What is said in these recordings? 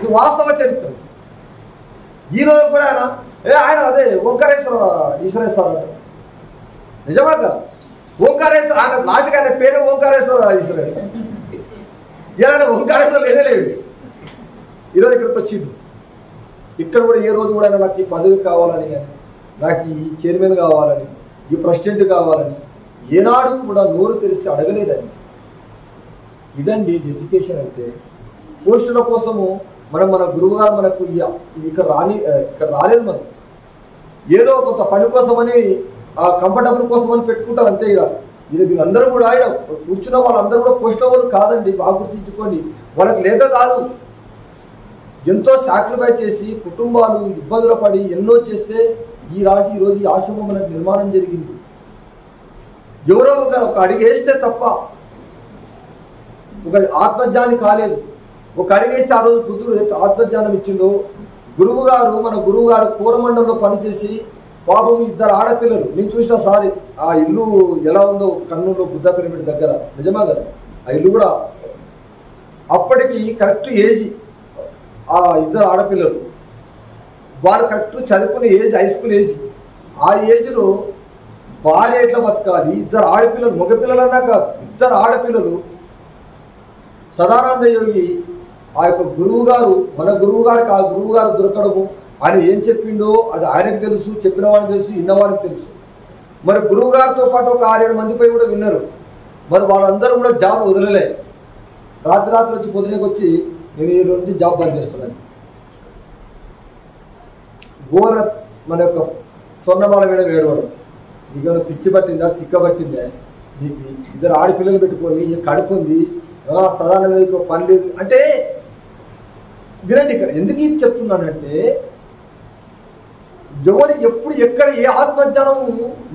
ఇది వాస్తవ చరిత్ర. ఈరోజు కూడా ఆయన అదే ఈశ్వరేశ్వర నిజమా కదా? ఓంకారేశ్వర ఆయన లాస్ట్కి ఆయన పేరు ఓంకారేశ్వర ఈశ్వరేశ్వర. ఇలా ఓంకారేశ్వర లేనేలేడు. ఈరోజు ఇక్కడికి వచ్చింది. ఇక్కడ కూడా ఏ రోజు కూడా నాకు ఈ పదవి కావాలని కానీ, నాకు ఈ చైర్మన్ కావాలని, ఈ ప్రెసిడెంట్ కావాలని ఏనాడు కూడా నోరు తెరిచి అడగలేదండి. ఇదండి ఎడ్యుకేషన్ అంటే. పోస్టుల కోసము మన గురువుగారు మనకు ఇక్కడ రాలేదు. మనం ఏదో కొంత పని కోసమని కంఫర్టబుల్ కోసమని పెట్టుకుంటారు అంతే. ఇది వీళ్ళందరూ కూడా కూర్చున్న వాళ్ళందరూ కూడా పోస్టుల వాళ్ళు కాదండి. బాగా గుర్తించుకోండి. వాళ్ళకి లేక కాదు, ఎంతో సాక్రిఫైస్ చేసి కుటుంబాలు ఇబ్బందులు పడి ఎన్నో చేస్తే ఈరోజు ఈ ఆశ్రమం మనకు నిర్మాణం జరిగింది. ఎవరో ఒక అడిగి వేస్తే తప్ప ఒక ఆత్మజ్ఞాని కాలేదు. ఒక అడిగేస్తే ఆ రోజు బుద్ధుడు ఆత్మజ్ఞానం ఇచ్చిండు. మన గురువు గారు కోరమండలంలో పనిచేసి పాపం 2 ఆడపిల్లలు నేను చూసిన సారి ఆ ఇల్లు ఎలా ఉందో కర్నూలులో బుద్ధ పిరమిడ్ దగ్గర. నిజమా కదా? ఆ ఇల్లు కూడా అప్పటికి కరెక్ట్ ఏజ్. ఆ 2 ఆడపిల్లలు వారు కరెక్ట్ చదువుకునే ఏజ్, హై స్కూల్ ఏజ్. ఆ ఏజ్లో భార్య ఎట్లా బతకాలి? 2 ఆడపిల్లలు, మగపిల్లలన్నా కాదు, 2 ఆడపిల్లలు. సదానంద యోగి ఆ యొక్క గురువు గారు, మన గురువు గారికి ఆ గురువు గారు దొరకడము, ఆయన ఏం చెప్పిండో అది ఆయనకు తెలుసు, చెప్పిన వాళ్ళకి తెలుసు, ఇన్నవారికి తెలుసు. మరి గురువు గారితో పాటు ఒక 6-7 మందిపై కూడా విన్నారు. మరి వాళ్ళందరూ కూడా జాబ్ వదలలే. రాత్రి వచ్చి పొద్దునకి వచ్చి నేను ఈ రోజు జాబ్ బంద్ చేస్తున్నాను. ఘోర మన యొక్క స్వర్ణమాల మీద వేడవడం. నీకు పిచ్చి పట్టిందా, తిక్క పట్టిందా? నీకు 2 ఆడపిల్లలు పెట్టుకొని కడుపుంది, సదానంద పని లేదు అంటే వినండి. ఇక్కడ ఎందుకు ఇది చెప్తున్నానంటే ఎవరు ఎప్పుడు ఎక్కడ ఏ ఆత్మజ్ఞానం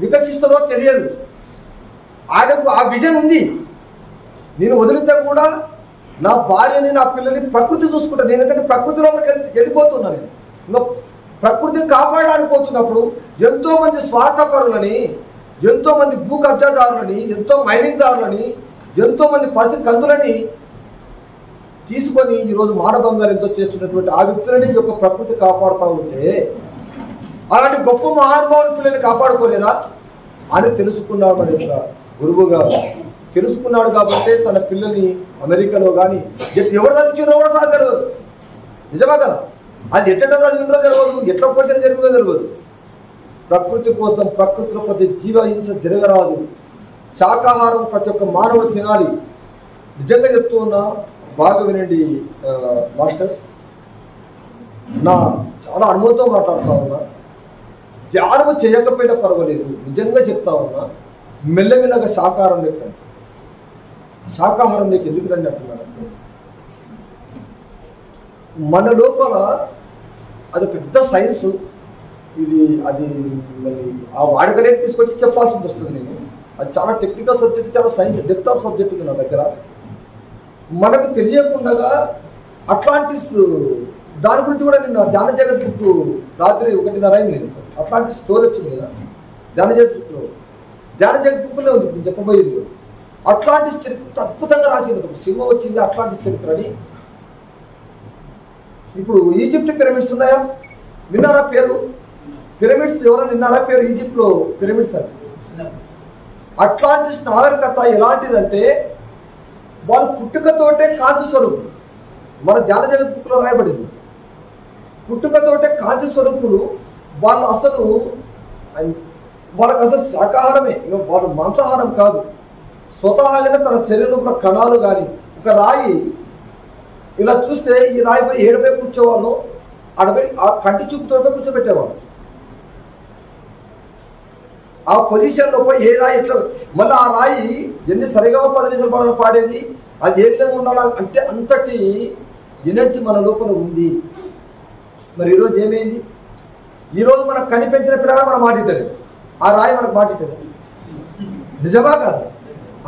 వికసిస్తుందో తెలియదు. ఆయనకు ఆ విజన్ ఉంది. నేను వదిలితే కూడా నా భార్యని, నా పిల్లల్ని ప్రకృతి చూసుకుంటాను. నేను ఎందుకంటే ప్రకృతిలోకి వెళ్ళిపోతున్నాను. ఇంకా ప్రకృతిని కాపాడడానికి పోతున్నప్పుడు ఎంతోమంది స్వార్థపరులని, ఎంతోమంది భూ కబ్జాదారులని, ఎంతో మైనింగ్ దారులని, ఎంతోమంది పసి కందులని తీసుకొని ఈరోజు మానభంగాలు ఎంతో చేస్తున్నటువంటి ఆ వ్యక్తులని ఈ యొక్క ప్రకృతి కాపాడుతూ ఉంటే అలాంటి గొప్ప మహానుభావుని పిల్లల్ని కాపాడుకోలేదా అని తెలుసుకున్నాడు మన యొక్క గురువు గారు. తెలుసుకున్నాడు కాబట్టి తన పిల్లల్ని అమెరికాలో కానీ ఎవరు చదివించారో కూడా సార్ తెలియదు. నిజమా కదా? అది ఎట్లా చదివిందో తెలియదు, ఎట్లా పోషణ జరిగిందో తెలియదు. ప్రకృతి కోసం, ప్రకృతిలో ప్రతి జీవహింస జరగరాదు. శాకాహారం ప్రతి ఒక్క మానవుడు తినాలి. నిజంగా చెప్తూ ఉన్నా, బాగా వినండి మాస్టర్స్. నా చాలా అనుభవంతో మాట్లాడుతూ ఉన్నా. ధ్యానం చేయకపోయినా పర్వాలేదు, నిజంగా చెప్తా ఉన్నా. మెల్లమెల్లగా శాకాహారం లేక ఎందుకు రండి అంటున్నాను. మన లోపల అది పెద్ద సైన్స్. అది మళ్ళీ ఆ వాడకలేక తీసుకొచ్చి చెప్పాల్సింది వస్తుంది. నేను అది చాలా టెక్నికల్ సబ్జెక్ట్, చాలా సైన్స్ డెప్త్ ఆఫ్ సబ్జెక్ట్ ఉంది నా దగ్గర. మనకు తెలియకుండా అట్లాంటిస్ దాని గురించి కూడా నిన్న ధ్యాన జగత్ బుక్ రాత్రి 1:30 అయింది. నేను అట్లాంటిస్ స్టోరీ వచ్చింది కదా ధ్యాన జగత్ బుక్లో ఉంది. నేను చెప్పబోయేది అట్లాంటిస్ చరిత్ర అద్భుతంగా రాసింది. ఒక సినిమా వచ్చింది అట్లాంటిస్ చరిత్ర అని. ఇప్పుడు ఈజిప్ట్ పిరమిడ్స్ ఉన్నాయా? విన్నారా పేరు? పిరమిడ్స్ ఎవరైనా విన్నారా పేరు? ఈజిప్ట్లో పిరమిడ్స్ అని. అట్లాంటిస్ నాగరికత ఎలాంటిదంటే వాళ్ళు పుట్టుకతోటే కాంతి స్వరూపులు. మన ధ్యాన జగత్ బుక్లో రాయబడింది. పుట్టుకతోటే కాంతి స్వరూపులు. వాళ్ళకి అసలు శాకాహారమే, వాళ్ళు మాంసాహారం కాదు. స్వతహాగానే తన శరీరంలో కణాలు కానీ ఒక రాయి ఇలా చూస్తే ఈ రాయిపై ఏడుపై కూర్చోవాళ్ళు, ఆడపై ఆ కంటి చూపుతో కూర్చోబెట్టేవాళ్ళు. ఆ పొజిషన్లో పోయి ఏ రాయి ఎట్లా మళ్ళీ ఆ రాయి ఎన్ని సరిగా 10 నిమిషాలు పాడేది, అది ఏ విధంగా ఉండాలా అంటే అంతటి ఎనర్జీ మన లోపల ఉంది. మరి ఈరోజు ఏమైంది? ఈరోజు మనకు కనిపించిన పిల్లగా మనం మాట్లాడలేదు. ఆ రాయి మనకు మాట్లాడలేదు. నిజమా కాదు?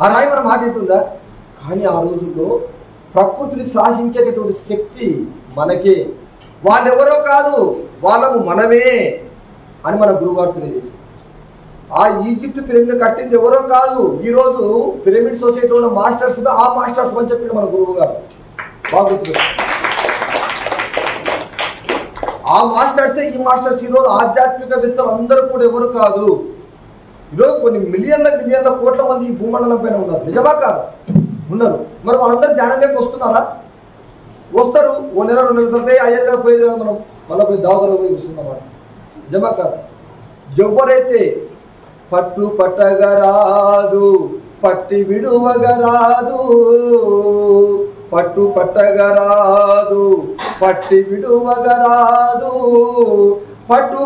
ఆ రాయి మనం మాట్లాడుతుందా? కానీ ఆ రోజుల్లో ప్రకృతిని శాసించేటటువంటి శక్తి మనకే. వాళ్ళెవరో కాదు, వాళ్ళము మనమే అని మన గురువుగారు తెలియజేశారు. ఆ ఈజిప్ట్ పిరమిడ్ కట్టింది ఎవరో కాదు, ఈరోజు పిరమిడ్ సొసైటీలో ఉన్న మాస్టర్స్, ఆ మాస్టర్స్ అని చెప్పిండు మన గురువు గారు. బాగుంటుంది. ఆ మాస్టర్సే ఈ మాస్టర్స్ ఈరోజు ఆధ్యాత్మికవేత్తలు అందరూ కూడా ఎవరు కాదు. ఈరోజు కొన్ని మిలియన్ల కోట్ల మంది ఈ భూమండలం పైన ఉన్నారు. నిజమా కాదు? ఉన్నారు. మరి వాళ్ళందరూ ధ్యానంలోకి వస్తున్నారా? వస్తారు. ఓ నెల 2 నెలల తర్వాత అయ్యేదా పోయేదా మనం మళ్ళీ పోయి దావతలో పోయి చూస్తున్నాం. నిజమా కాదు? ఎవరైతే పట్టు పట్టగరాదు పట్టి విడువగరాదు, పట్టు పట్టగరాదు పట్టి విడువగరాదు, పట్టు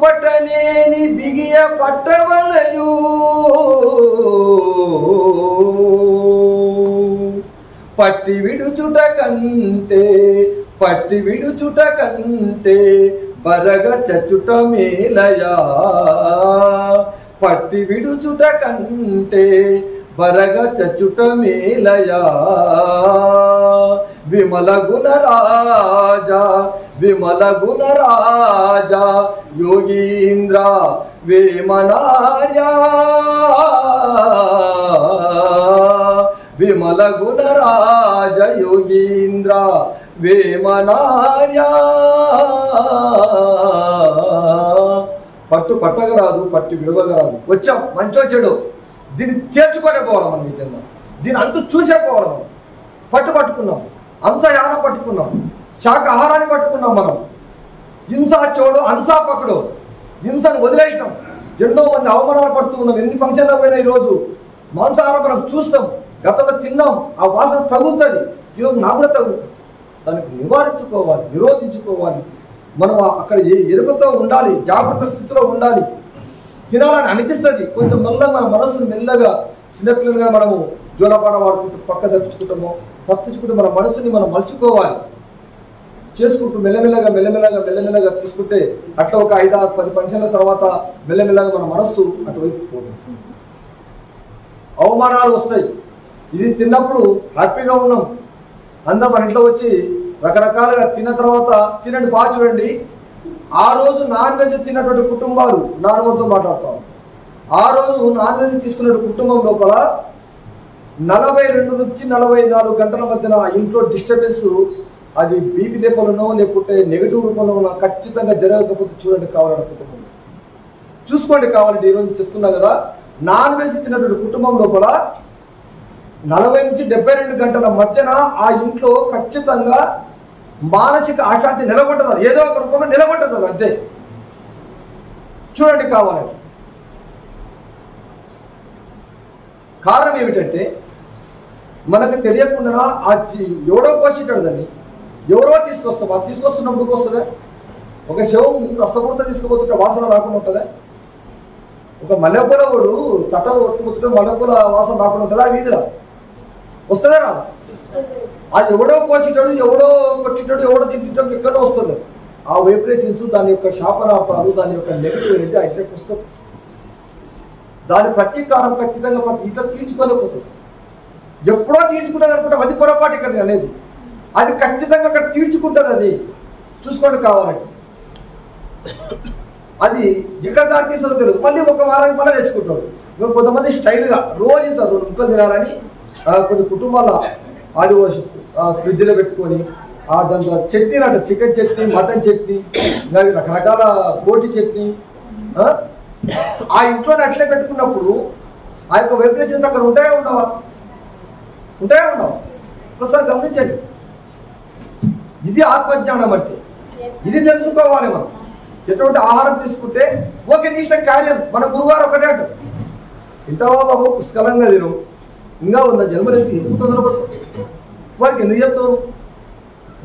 పట్టనేని బిగియ పట్టవలయు, పట్టి విడుచుట కంటే బరగ చచ్చుట మేలయా, పట్టి విడుచుట కంటే బరగ చచ్చుట మేలయా. విమల గుణరాజా యోగీంద్ర వేమనార్యా, విమల గుణరాజ యోగీంద్ర వేమనార్యా. పట్టు పట్టగరాదు పట్టి విడవగరాదు. వచ్చాం మంచో చెడు దీన్ని తేల్చుకొనే పోవాలి. మనం నిజంగా దీని అంతు చూసే పోవాలి. మనం పట్టుకున్నాం, హంసయాన పట్టుకున్నాం, శాకాహారాన్ని పట్టుకున్నాం. మనం హింసా చోడు హంసా పక్కడు హింసను వదిలేసినాం. ఎన్నో మంది అవమానాలు పడుతూ ఉన్నాం. ఎన్ని ఫంక్షన్లో పోయినా ఈరోజు మాంసాహారం మనం చూస్తాం. గతంలో తిన్నాం, ఆ వాసన తగులుతుంది. ఈరోజు నాకు కూడా తగులుతుంది. దానికి నివారించుకోవాలి, నిరోధించుకోవాలి. మనం అక్కడ ఎరుకతో ఉండాలి, జాగ్రత్త స్థితిలో ఉండాలి. తినాలని అనిపిస్తుంది. కొంచెం మెల్లగా మన మనసును మెల్లగా చిన్నపిల్లలుగా మనము జోలపాట వాడుకుంటూ పక్క తప్పించుకుంటూ మన మనసుని మనం మలుచుకోవాలి. చేసుకుంటూ మెల్లమెల్లగా తీసుకుంటే అట్లా ఒక 5-10 ఫంక్షన్ల తర్వాత మెల్లమెల్లగా మన మనస్సు అటువైపు పోతుంది. అవమానాలు వస్తాయి. ఇది తిన్నప్పుడు హ్యాపీగా ఉన్నాం. అందరూ మన ఇంట్లో వచ్చి రకరకాలుగా తిన్న తర్వాత తినండి బాగా చూడండి. ఆ రోజు నాన్ వెజ్ తిన్నటువంటి కుటుంబాలు నాన్నతో మాట్లాడతాం. ఆ రోజు నాన్ వెజ్ తీసుకున్న కుటుంబం లోపల 42 నుంచి 44 గంటల మధ్యన ఇంట్లో డిస్టర్బెన్స్, అది బీపీ రూపంలోనో లేకుంటే నెగిటివ్ రూపంలో ఖచ్చితంగా జరగకపోతే చూడండి కావాలంటే కుటుంబం చూసుకోండి. కావాలంటే ఈరోజు చెప్తున్నా కదా, నాన్ వెజ్ తిన్నటువంటి కుటుంబం లోపల 40 నుంచి 72 గంటల మధ్యన ఆ ఇంట్లో ఖచ్చితంగా మానసిక అశాంతి నిలబడుతుంది. ఏదో ఒక రూపంలో నిలబడుతుంది. అంతే చూడండి కావాలంటే. కారణం ఏమిటంటే మనకు తెలియకుండా ఆ ఎవడో పోషించాడు దాన్ని, ఎవరో తీసుకొస్తాం. అది తీసుకొస్తున్నప్పుడు వస్తుందా? ఒక శవం రస్తపూర్త తీసుకుపోతుంటే వాసన రాకుండా ఉంటుందా? ఒక మల్లెపూలవాడు తట్ట కొట్టుకుపోతుంటే మల్లెపూల వాసన రాకుండా ఉంటుందా? ఆ వీధిలో వస్తుందా? రాదు. అది ఎవడో పోషించాడు, ఎవడో కొట్టింటాడు, ఎవడో తింటాడు, ఎక్కడో వస్తుంది. ఆ వైబ్రేషన్స్, దాని యొక్క శాపనాపాలు, దాని యొక్క నెగిటివ్ ఎనర్జీ ఇట్లకి వస్తుంది. దాని ప్రతీకారం ఖచ్చితంగా మనకి ఇట్లా తీర్చుకోలేకపోతుంది. ఎప్పుడో తీర్చుకుంటుంది అనుకుంటే అది పొరపాటు ఇక్కడ అనేది. అది ఖచ్చితంగా అక్కడ తీర్చుకుంటుంది. అది చూసుకోండి కావాలంటే. అది ఇక్కడ దానికి తెలియదు. మళ్ళీ ఒక వారానికి మళ్ళీ తెచ్చుకుంటాడు. ఇంకా కొంతమంది స్టైల్గా రోజు ఇంత 2 ముక్కలు తినాలని కొన్ని కుటుంబాల అది ఫ్రిడ్జ్లో పెట్టుకొని దాంట్లో చట్నీ అంట, చికెన్ చట్నీ, మటన్ చట్నీ, ఇంకా రకరకాల బోటి చట్నీ ఆ ఇంట్లోనే అట్లే పెట్టుకున్నప్పుడు ఆ యొక్క వైబ్రేషన్స్ అక్కడ ఉంటాయా ఉండవా? ఒకసారి గమనించండి. ఇది ఆత్మజ్ఞానం అంటే. ఇది తెలుసుకోవాలి మనం. ఎటువంటి ఆహారం తీసుకుంటే ఓకే నీ ఇష్టం కార్యం. మన గురువారు ఒకటే అంటారు, ఇంతవా బాబు పుష్కలంగా తిను, ఇంకా ఉన్న జన్మలకి ఎందుకు తొందరపడు, వారికి ఎందుకు చెప్తారు?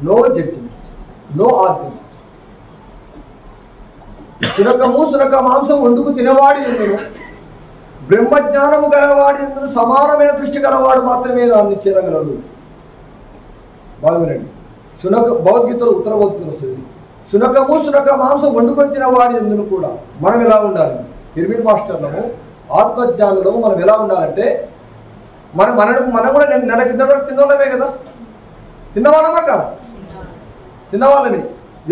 No judgement, no argument. సునక మాంసం వండుకు తినవాడి ఎందును, బ్రహ్మజ్ఞానము గలవాడి ఎందును సమానమైన దృష్టి గలవాడు మాత్రమే దాన్ని చేరగలడు. బాగా వినండి. భగవద్గీతలో ఉత్తర భగవద్గీత వస్తుంది. సునక మాంసం వండుకొని తినవాడి ఎందును కూడా మనం ఎలా ఉండాలి? పిరమిడ్ మాస్టర్లము, ఆత్మజ్ఞానులము మనం ఎలా ఉండాలంటే మనం కూడా నెల కింద వరకు తిన్నవాళ్ళమే కదా. తిన్నవాళ్ళమా కాదు? తిన్నవాళ్ళని.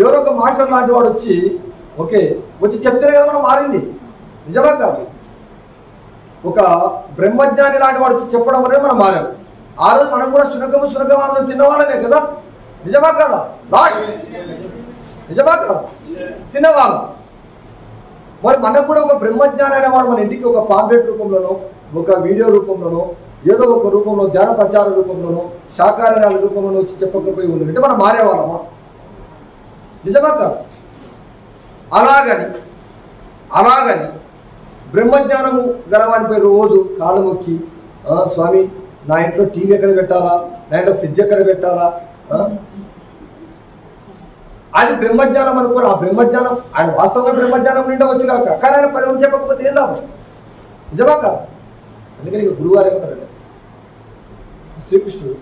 ఎవరో ఒక మాస్టర్ లాంటి వాడు వచ్చి చెప్తేనే కదా మనం మారింది. నిజమా కాదు? ఒక బ్రహ్మజ్ఞాని లాంటి వాడు వచ్చి చెప్పడం వల్లే మనం మారాం. ఆ రోజు మనం కూడా సునకమానం తిన్నవాళ్ళమే కదా. నిజమా కదా? లాస్ట్ నిజమా కదా? తిన్నవాళ్ళు. మరి మనకు కూడా ఒక బ్రహ్మజ్ఞానం అనేవాడు మన ఇంటికి ఒక పాంప్లెట్ రూపంలోనో, ఒక వీడియో రూపంలోనో, ఏదో ఒక రూపంలో, ధ్యాన ప్రచార రూపంలోనో, శాకాహారాల రూపంలోనో వచ్చి చెప్పకపోయి ఉంది అంటే మనం మారేవాళ్ళమా? నిజమా కాదు? అలాగని బ్రహ్మజ్ఞానము గలవానిపై రోజు కాళ్ళు మొక్కి, స్వామి నా ఇంట్లో టీవీ ఎక్కడ పెట్టాలా, నా ఇంట్లో ఫ్రిడ్జ్ ఎక్కడ పెట్టాలా, అది బ్రహ్మజ్ఞానం అనుకోరు. ఆ బ్రహ్మజ్ఞానం ఆయన వాస్తవంగా బ్రహ్మజ్ఞానం నిండా వచ్చి కాక, కానీ ఆయన 10 మంది చెప్పకపోతే ఏం లాభం? నిజమా కాదు? అందుకని ఇక గురువారు ఏమంటారంటే, శ్రీకృష్ణుడు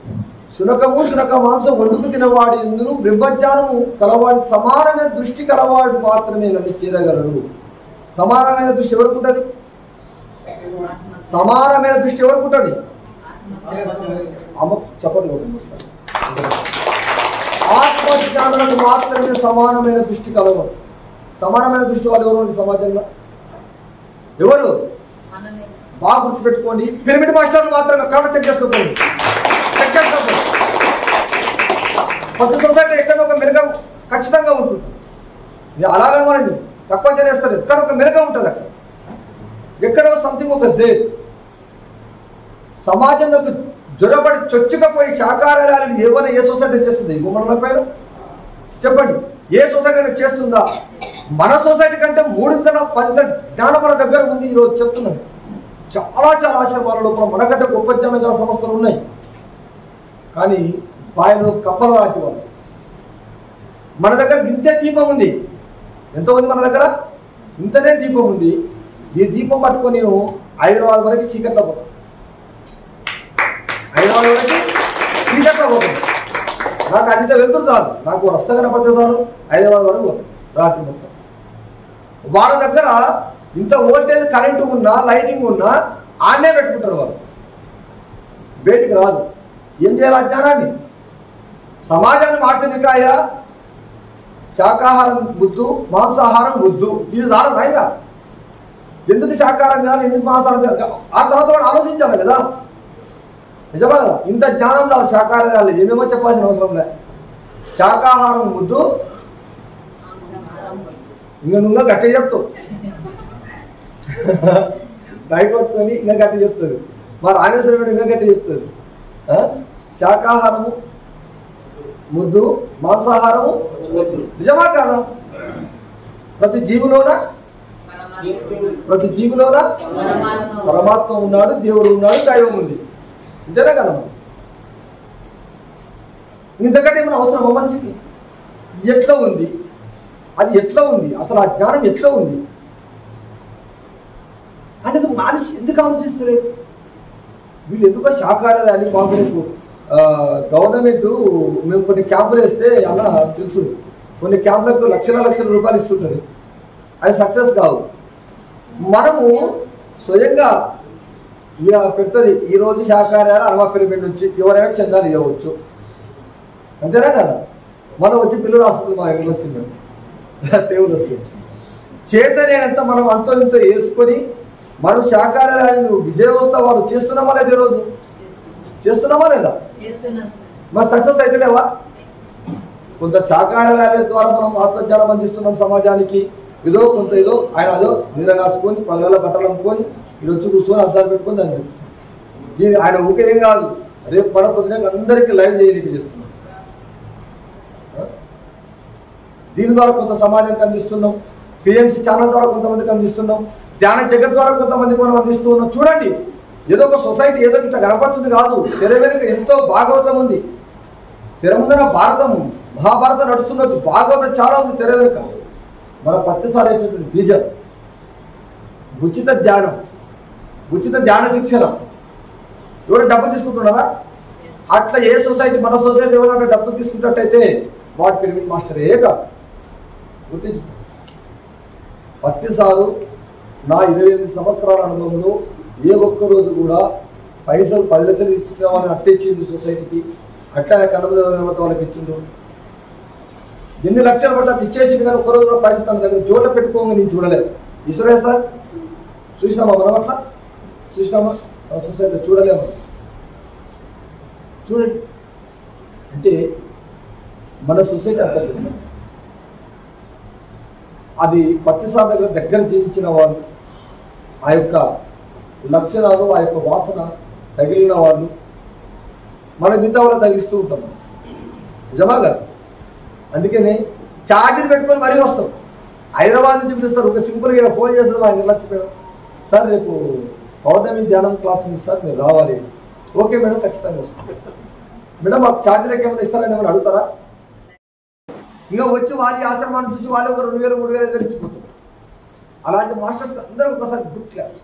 శునక మాంసం వండుకు తినవాడు ఎందును బ్రహ్మజ్ఞానము కలవాడు సమానమైన దృష్టి కలవాడు మాత్రమే నన్ను చేరగలడు. సమానమైన దృష్టి ఎవరికి ఉంటుంది? సమానమైన దృష్టి ఎవరికి ఉంటుంది? చెప్పండి. ఆత్మజ్ఞానాలకు మాత్రమే సమానమైన దృష్టి కలవదు. సమానమైన దృష్టి వాళ్ళు ఎవరు సమాజంలో? ఎవరు? బాగా గుర్తుపెట్టుకోండి. పిరమిడ్ మాస్టర్లు మాత్రమే కారణం చెక్ చేసుకోండి. ప్రతి సొసైటీ ఎక్కడో ఒక మెరుగం ఖచ్చితంగా ఉంటుంది. అలాగని మనం తక్కువ చేస్తారు. ఎక్కడ ఒక మెరుగం ఉంటుంది. అక్కడ ఎక్కడో సంథింగ్ ఒక దే సమాజంలోకి జ్వరపడి చొచ్చుకపోయి శాకాహారాలను ఏమైనా ఏ సొసైటీ చేస్తుంది? మన పైన చెప్పండి, ఏ సొసైటీ చేస్తుందా? మన సొసైటీ కంటే 3-10 జ్ఞానం మన దగ్గర ఉంది. ఈరోజు చెప్తున్నాను, చాలా ఆశ్రమాల లోపల మనకంటే గొప్ప జ్ఞానం గల సంస్థలు ఉన్నాయి. కానీ పాయలు కప్పలు లాంటి వాళ్ళు. మన దగ్గర ఇంతే దీపం ఉంది. ఎంత ఉంది మన దగ్గర? ఇంతనే దీపం ఉంది. ఈ దీపం పట్టుకొని నేను హైదరాబాద్ వరకు చీకట్లో పోతాను. హైదరాబాద్ వరకు చీకట్లో పోతాను. నాకు అంత వెళ్తుంది చాలు. నాకు రస్తా కనపడితే చాలు, హైదరాబాద్ వరకు పోతాను రాత్రి మొత్తం. వాళ్ళ దగ్గర ఇంత వోల్టేజ్ కరెంటు ఉన్నా, లైటింగ్ ఉన్నా ఆన్నే పెట్టుకుంటారు. వాళ్ళు బయటికి రాదు. ఏం చేయాలి? అజ్ఞానాన్ని సమాజాన్ని మార్చనికాయ శాకాహారం ముద్దు, మాంసాహారం ముద్దు. ఇది చాలా రాయిగా. ఎందుకు శాకాహారం తినాలి, ఎందుకు మాంసాహారం తినాలి? ఆ తర్వాత వాడు ఆలోచించాలి కదా. నిజమా కదా? ఇంత జ్ఞానం కాదు శాకాహారాలు. ఏమేమో చెప్పాల్సిన అవసరం లేదు. శాకాహారం ముద్దు ఇంకా గట్టిగా చెప్తావు. భయపడుతుంది ఇంకా గట్టి చెప్తుంది. మరి రామేశ్వరుడు ఇంకా గట్టి చెప్తుంది. శాకాహారము ముద్దు, మాంసాహారము నిజమా కాదా? ప్రతి జీవిలోన పరమాత్మ ఉన్నాడు, దేవుడు ఉన్నాడు, దైవం ఉంది. నిజమే కదా? ఇంతకంటే ఏమైనా అవసరమా మనిషికి? ఎట్లా ఉంది అది? ఎట్లా ఉంది అసలు? ఆ జ్ఞానం ఎట్లా ఉంది అనేది మనిషి ఎందుకు ఆలోచిస్తలేదు? వీళ్ళు ఎందుకో శాకాహారాన్ని మాకు గవర్నమెంట్ మేము కొన్ని క్యాంపులు వేస్తే అలా తెలుసు, కొన్ని క్యాంపులకు లక్షల రూపాయలు ఇస్తుంటుంది. అది సక్సెస్ కావు. మనము స్వయంగా ఇక పెడుతుంది. ఈరోజు శాకాహారాలు అరవా పిరమిడ్ నుంచి ఎవరైనా చందాలు ఇవ్వచ్చు. అంతేనా కదా? మనం వచ్చి పిల్లలు హాస్పిటల్ మా ఇంట్లో వచ్చింది టేబుల్ వస్తుంది. చేతనేనంత మనం అంతో ఇంతో వేసుకొని మనం శాకాహారాలు విజయోత్సవాలు చేస్తున్నామా లేదా? ఈరోజు చేస్తున్నామా లేదా? మరి సక్సెస్ అయితే లేవా? కొంత శాకాహారాల ద్వారా మనం ఆత్మజ్ఞానం అందిస్తున్నాం సమాజానికి. ఏదో కొంత ఏదో ఆయన అదో నీర కాసుకొని పళ్ళ బట్టలు అమ్ముకొని ఈరోజు కూర్చొని అద్దాలు పెట్టుకొని దాన్ని దీని ఆయన ఊకే ఏం కాదు. రేపు పడపోతే అందరికీ లైవ్ చేయడానికి చేస్తున్నాం. దీని ద్వారా కొంత సమాజానికి అందిస్తున్నాం. పిఎంసి ఛానల్ ద్వారా కొంతమందికి అందిస్తున్నాం. ధ్యాన జగత్ ద్వారా కొంతమందికి మనం అందిస్తూ ఉన్నాం. చూడండి, ఏదో ఒక సొసైటీ ఏదో ఇట్లా కనపడుతుంది కాదు. తెర వెనుక ఎంతో భాగవతం ఉంది. తెర ముందర భారతం, మహాభారతం నడుస్తున్నట్టు భాగవతం చాలా ఉంది తెర వెనుక. మన ప్రతిసారి వేసినటువంటి బీజం ఉచిత ధ్యాన శిక్షణ. ఎవరు డబ్బు తీసుకుంటున్నారా? అట్లా ఏ సొసైటీ, మన సొసైటీ ఎవరైనా డబ్బు తీసుకున్నట్టయితే వాడు పిరమిడ్ మాస్టరే కాదు. గుర్తించు. ప్రతిసారి నా 28 సంవత్సరాల అనుభవంలో ఏ ఒక్కరోజు కూడా పైసలు 10 లక్షలు ఇచ్చిన అట్టించింది సొసైటీకి. అట్లా కన్నద వాళ్ళకి ఇచ్చిండు. ఎన్ని లక్షలు పడ్డా ఇచ్చేసి కానీ ఒక్కరోజు కూడా పైసలు తన దగ్గర చోట పెట్టుకోగా నేను చూడలేదు. ఈశ్వరే సార్ చూసినామా? మనం అట్లా చూసినామా? మన సొసైటీ చూడలేము. చూడండి, అంటే మన సొసైటీ అంత అది పత్తిసార్ దగ్గర జీవించిన వాళ్ళు, ఆ యొక్క లక్షణాలు, ఆ యొక్క వాసన తగిలిన వాళ్ళు మన మిగతా వాళ్ళు తగిలిస్తూ ఉంటాం. నిజమా కదా? అందుకని చార్జీలు పెట్టుకొని మరీ వస్తాం. హైదరాబాద్ నుంచి పిలుస్తారు, ఒక సింపుల్గా ఫోన్ చేస్తారు, ఆయన లక్షపోయాం సార్ రేపు పౌర్ణమి ధ్యానం క్లాస్ ఉంది సార్, మీరు రావాలి. ఓకే మేడం, ఖచ్చితంగా వస్తాం. మేడం మాకు ఛార్జీలకు ఏమైనా ఇస్తారని ఏమైనా అడుగుతారా? ఇంకా వచ్చి వారి ఆశ్రమాన్ని చూసి వాళ్ళు ఒక 2000 3000 తెరిచిపోతారు. అలాంటి మాస్టర్స్ అందరూ ఒకసారి గుడ్ క్లాస్.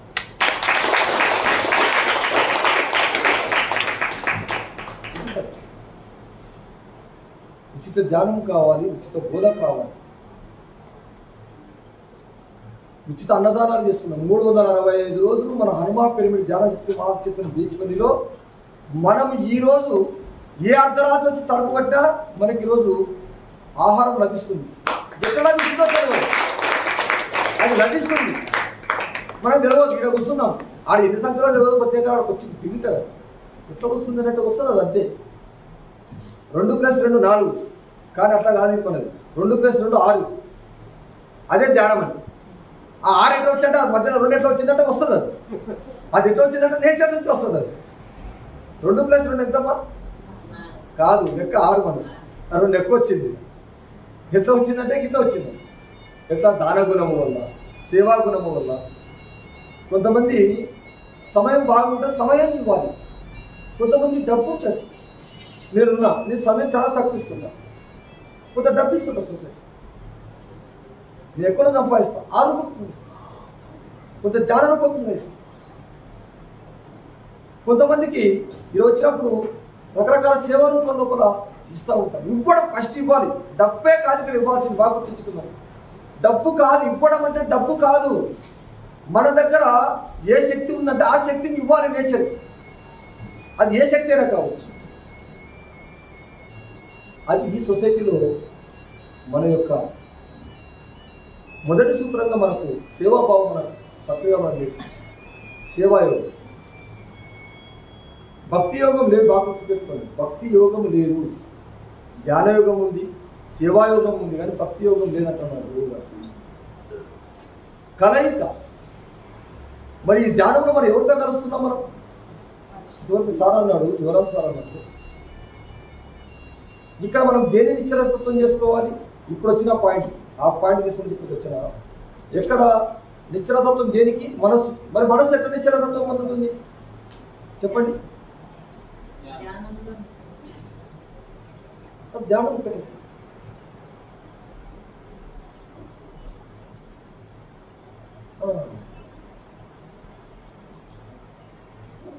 ఉచిత ధ్యానం కావాలి, ఉచిత బోధ కావాలి, ఉచిత అన్నదానాలు చేస్తున్నాం. 365 రోజులు మన హనుమా పిరమిడ్ ధ్యానశక్తి మహాక్షేత్రం బీచ్పల్లిలో మనం ఈరోజు ఏ అర్ధరాత్రి వచ్చి తలుపు కట్టా మనకి ఈరోజు ఆహారం లభిస్తుంది. ఎక్కడ లభిస్తుందో తెలియదు, అది లభిస్తుంది మనకు తెలియదు. ఇక్కడ వస్తున్నాం, ఆడ ఎన్ని సంఖ్యలో తెలియదు, ప్రత్యేక ఆడికి వచ్చింది తింటారు. ఎట్లా వస్తుంది అంటే వస్తుంది, అది అంతే. 2+2 4, కానీ అట్లా కాదు అనుకున్నది. 2+2 6, అదే ధ్యానం అంటే. ఆ 6 ఎట్లా వచ్చిందంటే అది మధ్యలో 2 ఎట్లా వచ్చిందంటే వస్తుంది. అది ఎట్లా వచ్చిందంటే నేచర్ నుంచి వస్తుంది. అది 2+2 ఎంతమ్మా? కాదు, లెక్క 6 మనం. 2 లెక్క వచ్చింది. ఎట్లా వచ్చిందంటే ఇట్లా వచ్చింది. ఎట్లా? దాన గుణము వల్ల, సేవా గుణము వల్ల. కొంతమంది సమయం బాగుంటే సమయం ఇవ్వాలి, కొంతమంది డబ్బు ఉంటుంది. నేనున్నా, నేను సమయం చాలా తక్కువ ఇస్తున్నా, కొంత డబ్బు ఇస్తుంటా సొసైటీ. నేను ఎక్కడో సంపాదిస్తా, ఆరోగ్యంగా ఇస్తాను, కొంత జ్ఞానరూపంగా ఇస్తాను. కొంతమందికి ఇది వచ్చినప్పుడు రకరకాల సేవా రూపంలో కూడా ఇస్తూ ఉంటాం. ఇవ్వడం ఫస్ట్ ఇవ్వాలి, డబ్బే కాదు ఇక్కడ ఇవ్వాల్సింది. బాగా గుర్తుంచుకున్నాం, డబ్బు కాదు ఇవ్వడం అంటే. డబ్బు కాదు, మన దగ్గర ఏ శక్తి ఉందంటే ఆ శక్తిని ఇవ్వాలి. నేచర్ అది ఏ శక్తి అయినా కావచ్చు. అది ఈ సొసైటీలో మన యొక్క మొదటి సూత్రంగా మనకు సేవాభావం, మనకు పత్రిగా మనకి సేవాయోగం. భక్తి యోగం లేదు, బాగా గుర్తుపెట్టుకోండి. భక్తి యోగం లేదు, ధ్యానయోగం ఉంది, సేవాయోగం ఉంది, కానీ భక్తి యోగం లేదంటున్నారు. కలయిక. మరి ఈ ధ్యానంలో మనం ఎవరితో కలుస్తున్నాం? మనం ఇటువంటి సార్ అన్నాడు, శివరాం సార్ అన్నాడు. ఇక్కడ మనం దేని నిశ్చలత్వం చేసుకోవాలి? ఇప్పుడు వచ్చిన పాయింట్, ఆ పాయింట్ తీసుకుని ఇప్పుడు వచ్చిన ఎక్కడ నిశ్చలతత్వం దేనికి? మనస్సు. మరి మనస్సు ఎక్కడ నిశ్చలతత్వం పొందుతుంది చెప్పండి? ధ్యానం ఒకటి.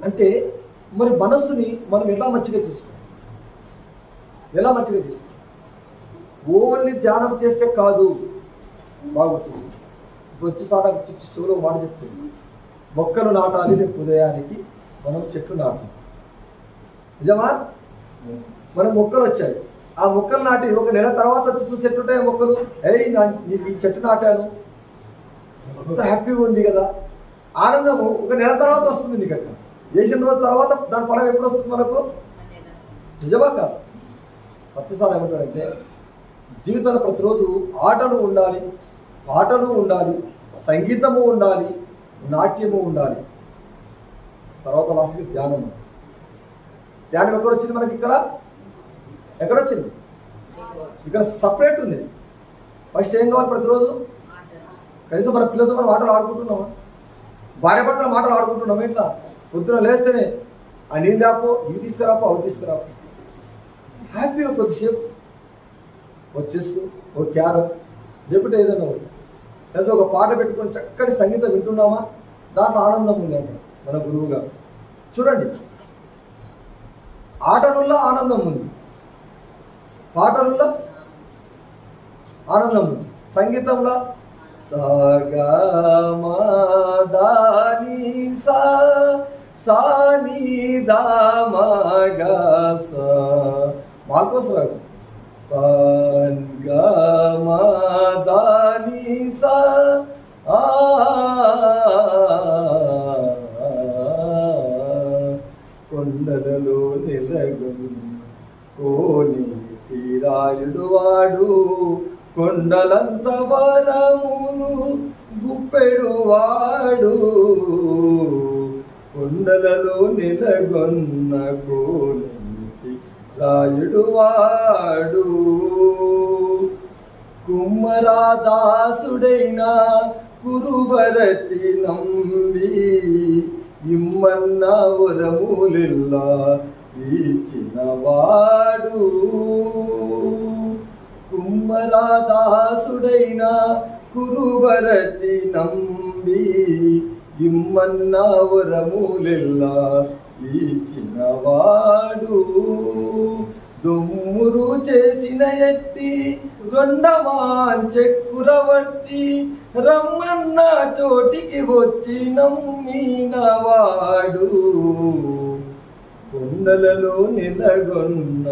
అంటే మరి మనస్సుని మనం ఎలా మంచిగా తీసుకోవాలి? ఎలా మంచిగా తీసుకోవాలి? ఓన్లీ ధ్యానం చేస్తే కాదు. బాగుంటుంది. ఇప్పుడు వచ్చి సార్ చెవులో మాట చెప్తుంది, మొక్కలు నాటాలి రేపు ఉదయానికి, మనం చెట్లు నాటాలి. నిజమా? మనం మొక్కలు వచ్చాయి, ఆ మొక్కలు నాటి 1 నెల తర్వాత వచ్చి చూస్తే ఎట్లుంటాయి మొక్కలు? ఈ చెట్టు నాటాను, అంత హ్యాపీగా ఉంది కదా, ఆనందము 1 నెల తర్వాత వస్తుంది. నీకు అక్కడ వేసిన రోజు తర్వాత దాని ఫలం ఎప్పుడు వస్తుంది మనకు? నిజమా కాదు? ప్రతిసారి ఏమంటాడంటే జీవితంలో ప్రతిరోజు ఆటలు ఉండాలి, పాటలు ఉండాలి, సంగీతము ఉండాలి, నాట్యము ఉండాలి, తర్వాత లాస్ట్కి ధ్యానం. ధ్యానం ఎక్కడొచ్చింది మనకి? ఇక్కడ ఎక్కడొచ్చింది? ఇక్కడ సపరేట్ ఉంది. ఫస్ట్ ఏం కావాలి? ప్రతిరోజు కనీసం మన పిల్లలతో మనం ఆటలు ఆడుకుంటున్నామా? భార్య భర్తల మాటలు ఆడుకుంటున్నామా? ఇట్లా పొద్దున లేస్తేనే ఆ నీళ్ళు రాపో, ఇవి తీసుకురాపో, అవి తీసుకురాపో, హ్యాపీగా కొద్దిసేపు వచ్చేస్తూ ఒక క్యారమ్ లేకపోతే ఏదైనా లేదా ఒక పాట పెట్టుకొని చక్కటి సంగీతం వింటున్నామా? దాంట్లో ఆనందం ఉంది అంటే మన గురువు గారు. చూడండి, ఆటలలో ఆనందం ఉంది, పాటలలో ఆనందం ఉంది, సంగీతంలో సాగమదాని సాని దామగా మాల్కోసరావు సంగమదాని కొండలలో నిలగం కోని తీరా రాయుడువాడు కొండలంత వరములు గుప్పెడువాడు కొండలలో నెలగొన్న కోనేటి రాయుడువాడు కుమ్మరాదాసుడైన కురుభరతి నంబి ఇమ్మన్న వరములెల్లా ఇచ్చినవాడు కుమ్మరాదాసుడైన కురుభరతి నంబి ఇమ్మన్న వరములెల్లా ఇచ్చినవాడు దొమ్మురు చేసిన ఎట్టి దొండమాంచెక్కురవర్తి రమ్మన్న చోటికి వచ్చి నమ్మినవాడు కొండలలో నెలగొన్న